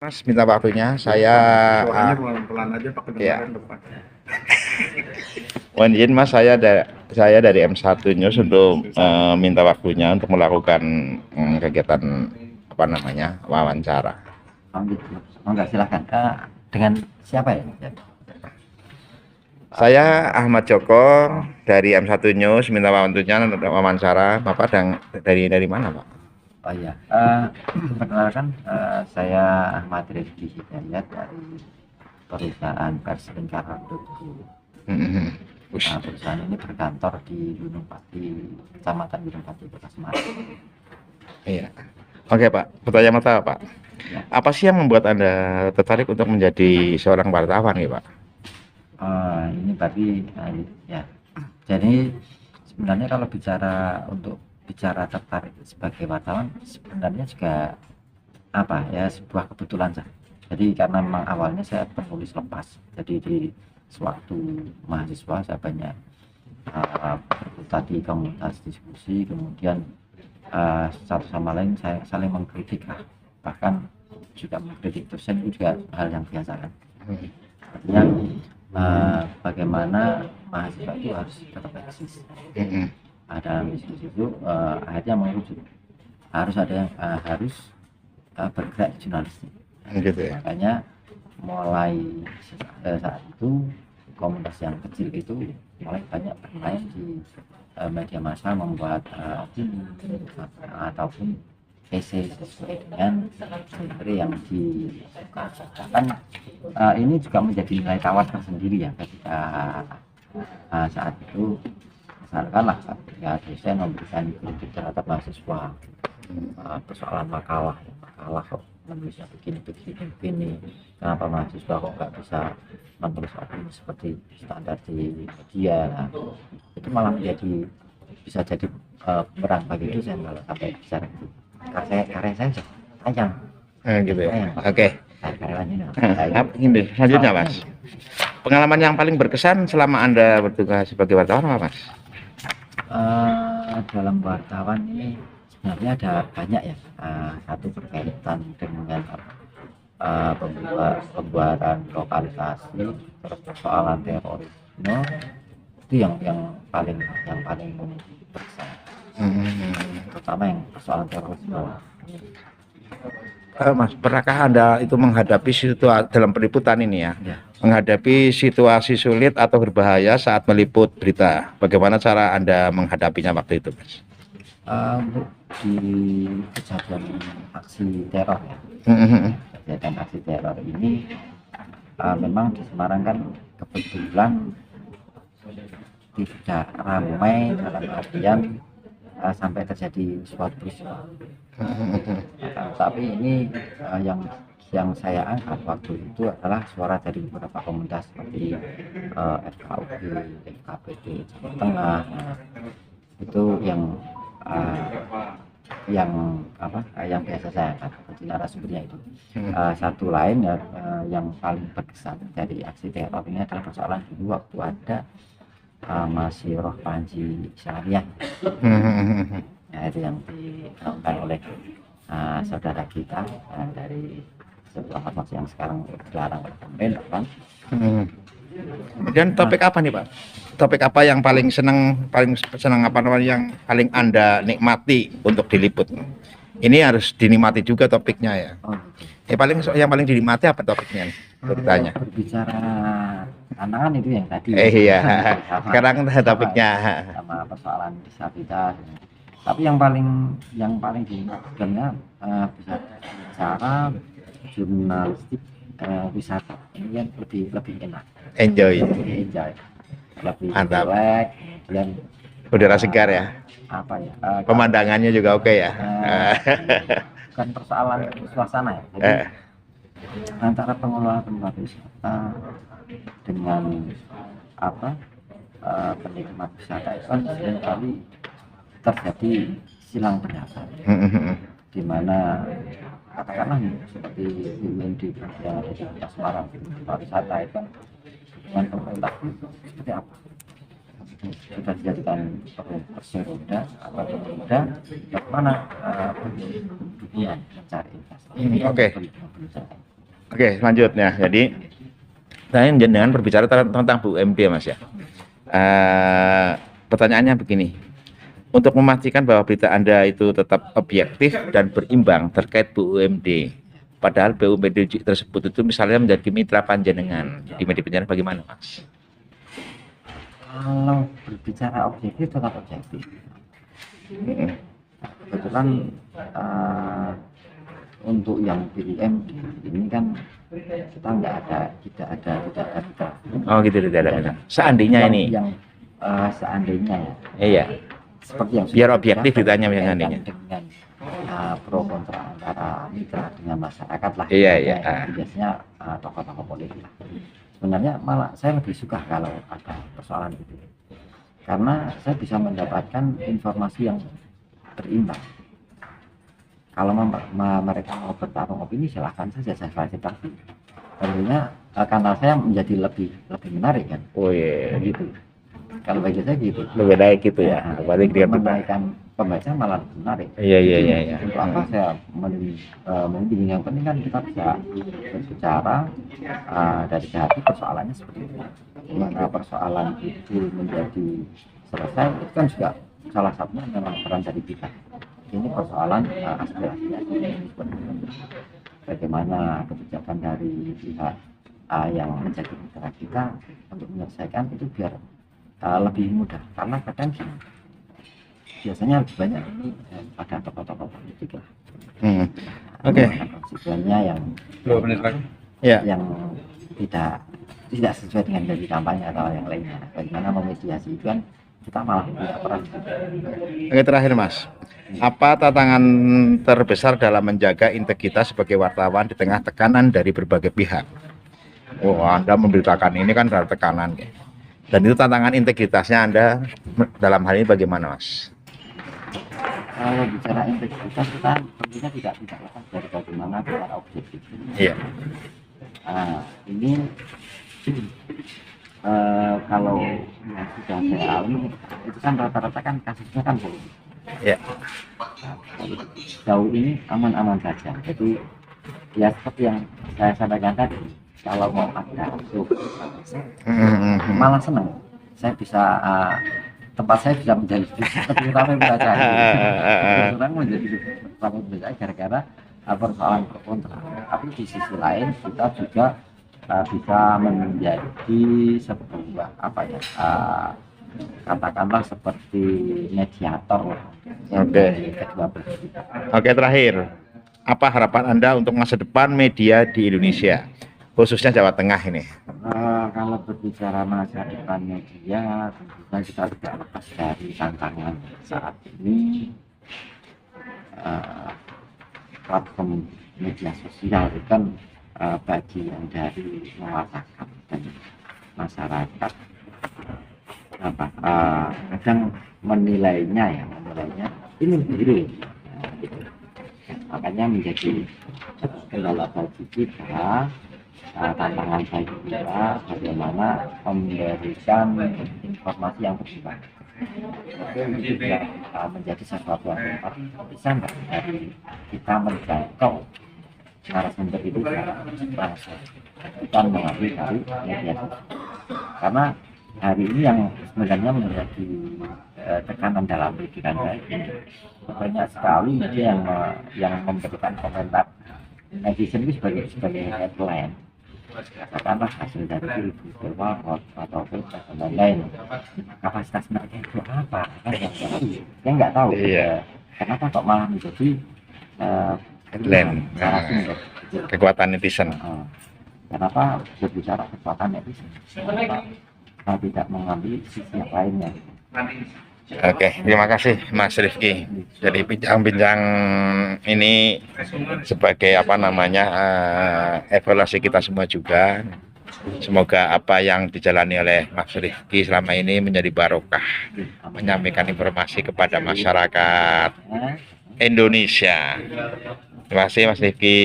Mas minta waktunya, saya Suaranya pelan-pelan aja pakai ya. dengerin depan. Mohon izin Mas, saya dari M1 News untuk minta waktunya untuk melakukan kegiatan apa namanya wawancara. Oh gitu. Oh enggak, silahkan. Dengan siapa ya? Saya Ahmad Joko dari M1 News minta waktunya untuk wawancara. Bapak dari mana Pak? Oh iya. Perkenalkan, saya Ahmad Rizky Hidayat dari perusahaan Pers Lingkar.co. Perusahaan ini berkantor di Gunung Pati, Kecamatan Gunung Pati, Kota Semarang. Iya. Oke Pak, pertanyaan pertama Pak. Ya. Apa sih yang membuat Anda tertarik untuk menjadi seorang wartawan nih Pak? Ini berarti ya. Jadi sebenarnya kalau bicara tertarik sebagai wartawan, sebenarnya juga apa ya, sebuah kebetulan saja. Jadi karena memang awalnya saya penulis lepas, jadi di sewaktu mahasiswa saya banyak berkutat di komunitas diskusi, kemudian satu sama lain saya saling mengkritik lah, bahkan juga mengkritik dosen itu juga hal yang biasa kan. Artinya bagaimana mahasiswa itu harus tetap eksis. Dalam diskusi itu akhirnya mengerucut harus ada yang harus bergerak di jurnalistik. Gitu ya. Makanya mulai saat itu komunitas yang kecil itu mulai banyak bermain di media massa, membuat opini ataupun PC sesuai dengan materi yang disukakan. Ini juga menjadi nilai tawar tersendiri ya ketika saat itu, misalkan lah ketika dosen memberikan kritik terhadap mahasiswa, persoalan makalah kok menulisnya begini, kenapa mahasiswa kok nggak bisa menulis opini seperti standar di media. Nah, itu malah bisa jadi perang bagi dosen kalau sampai bicara gitu. Karya saya sayang. Gitu ya. Oke. Karyawan ini. Ini selanjutnya Mas. Pengalaman yang paling berkesan selama Anda bertugas sebagai wartawan apa Mas? Dalam wartawan ini sebenarnya ada banyak ya. Satu berkaitan dengan pembuatan lokalisasi, terus persoalan terorisme, itu yang paling berkesan. Terutama yang persoalan terorisme. Mas, pernahkah Anda itu menghadapi situasi dalam peliputan ini ya, menghadapi situasi sulit atau berbahaya saat meliput berita? Bagaimana cara Anda menghadapinya waktu itu, Mas? Untuk di kejadian aksi teror ya, kejadian aksi teror ini memang di Semarang kan kebetulan tidak ramai dalam artian sampai terjadi suatu peristiwa. Tapi ini yang saya angkat waktu itu adalah suara dari beberapa komunitas seperti FKUG, FKPD Jawa Tengah. Itu yang biasa saya angkat seperti narasumbernya itu. Satu lain ya, yang paling berkesan dari aksi teror ini adalah persoalan dulu waktu ada masih Roh Panji Syariah. Nah, itu yang dilakukan oleh saudara kita dari sebuah ormas yang sekarang dilarang oleh pemerintah kan. Dan topik apa nih Pak? Topik apa yang paling senang apa namanya yang paling Anda nikmati untuk diliput? Ini harus dinikmati juga topiknya ya. Yang paling dinikmati apa topiknya nih? Bertanya. Berbicara tantangan itu yang tadi. Iya. Sekarang topiknya sama persoalan disabilitas. Tapi yang paling dinikmatikannya bisa bicara jurnalistik wisata. Ini yang lebih enak. Enjoy. Lebih mantap. Kemudian Udara segar ya. Apa ya? Pemandangannya juga oke ya. Bukan persoalan suasana ya. Jadi antara pengelola tempat wisata dengan penikmat wisata itu kan seringkali terjadi silang pendapat, di mana katakanlah seperti UND yang ada di Kota Semarang, pariwisata itu kan dengan pemerintah seperti apa? Sudah dijadikan persen roda atau roda, bagaimana dukungan mencari investasi? Oke. Oke, selanjutnya. Jadi saya dengan berbicara tentang BUMD, Mas ya. Pertanyaannya begini. Untuk memastikan bahwa berita Anda itu tetap objektif dan berimbang terkait BUMD. Padahal BUMD tersebut itu misalnya menjadi mitra panjenengan di media penyiaran, bagaimana, Mas? Kalau berbicara objektif tetap objektif. Kebetulan untuk yang BUMD ini kan kita tidak ada mitra. Oh gitu, tidak ada. Seandainya ini. Yang seandainya ya. Iya. Seperti yang Biar objektif ditanya seandainya. Dengan pro kontra antara mitra dengan masyarakat lah. Iya. Biasanya tokoh-tokoh politik. Sebenarnya malah saya lebih suka kalau ada persoalan itu, karena saya bisa mendapatkan informasi yang berimbang. Kalau mereka mau bertarung opini silahkan saja, saya fasilitasi. Tentunya kanal saya menjadi lebih menarik kan. Oh iya. Gitu. Kalau bagi saya gitu. Lebih baik gitu ya. Balik dia menaikkan pembaca malah menarik. Iya. Untuk apa saya mending yang penting kan kita bisa berbicara dari hati persoalannya seperti itu. Maka persoalan itu menjadi selesai itu kan juga salah satunya memang peran dari kita. Ini persoalan aspirasinya seperti itu. Bagaimana kebijakan dari pihak yang menjadi mitra kita untuk menyelesaikan itu biar lebih mudah, karena kadang biasanya lebih banyak ini pada tokoh-tokoh politik lah. Oke. Konstituennya yang 2 menit lagi. Yang tidak sesuai dengan janji kampanye atau yang lainnya. Bagaimana memediasi itu kan kita malah tidak peran. Oke, terakhir Mas, apa tantangan terbesar dalam menjaga integritas sebagai wartawan di tengah tekanan dari berbagai pihak? Oh, Anda memberitakan ini kan dari tekanan ya. Dan itu tantangan integritasnya Anda dalam hal ini bagaimana, Mas? Kalau bicara integritas kita tentunya tidak lepas dari bagaimana secara objektif. Iya. Ini kalau yang sudah saya alami itu kan rata-rata kan kasusnya kan politik. Iya. Jauh ini aman-aman saja. Jadi ya seperti yang saya sampaikan tadi, kalau mau ada malah senang. Saya bisa tempat saya bisa menjadi lebih ramai membaca. Orang menjadi ramai membaca gara-gara persoalan pro kontra. Tapi di sisi lain kita juga bisa menjadi sebuah katakanlah seperti mediator. Oke. Kedua belah pihak. Oke, terakhir. Apa harapan Anda untuk masa depan media di Indonesia, khususnya Jawa Tengah ini? Kalau berbicara masa depan media, tentunya kita tidak lepas dari tantangan saat ini. Platform media sosial itu kan bagian dari masyarakat dan masyarakat kadang menilainya ini biru. Makanya menjadi kendala bagi kita, tantangan bagi kita bagaimana memberikan informasi yang bersifat itu juga menjadi sesuatu yang bisa dari kita menjangkau narasumber itu langsung bukan mengambil dari media sosial, karena hari ini yang sebenarnya menjadi tekanan dalam pikiran saya ini banyak sekali media yang memberikan komentar netizen itu sebagai headline, katakanlah hasil dari pilgub atau pilpres dan lain-lain. Kapasitas mereka itu apa? Kan nggak tahu. Iya. Kenapa kok malah menjadi headline, kekuatan netizen. Kenapa berbicara kekuatan netizen? Kenapa tidak mengambil sisi yang lainnya? Oke, terima kasih Mas Rifki. Jadi bincang-bincang ini sebagai evaluasi kita semua juga. Semoga apa yang dijalani oleh Mas Rifki selama ini menjadi barokah, menyampaikan informasi kepada masyarakat Indonesia. Terima kasih Mas Rifki.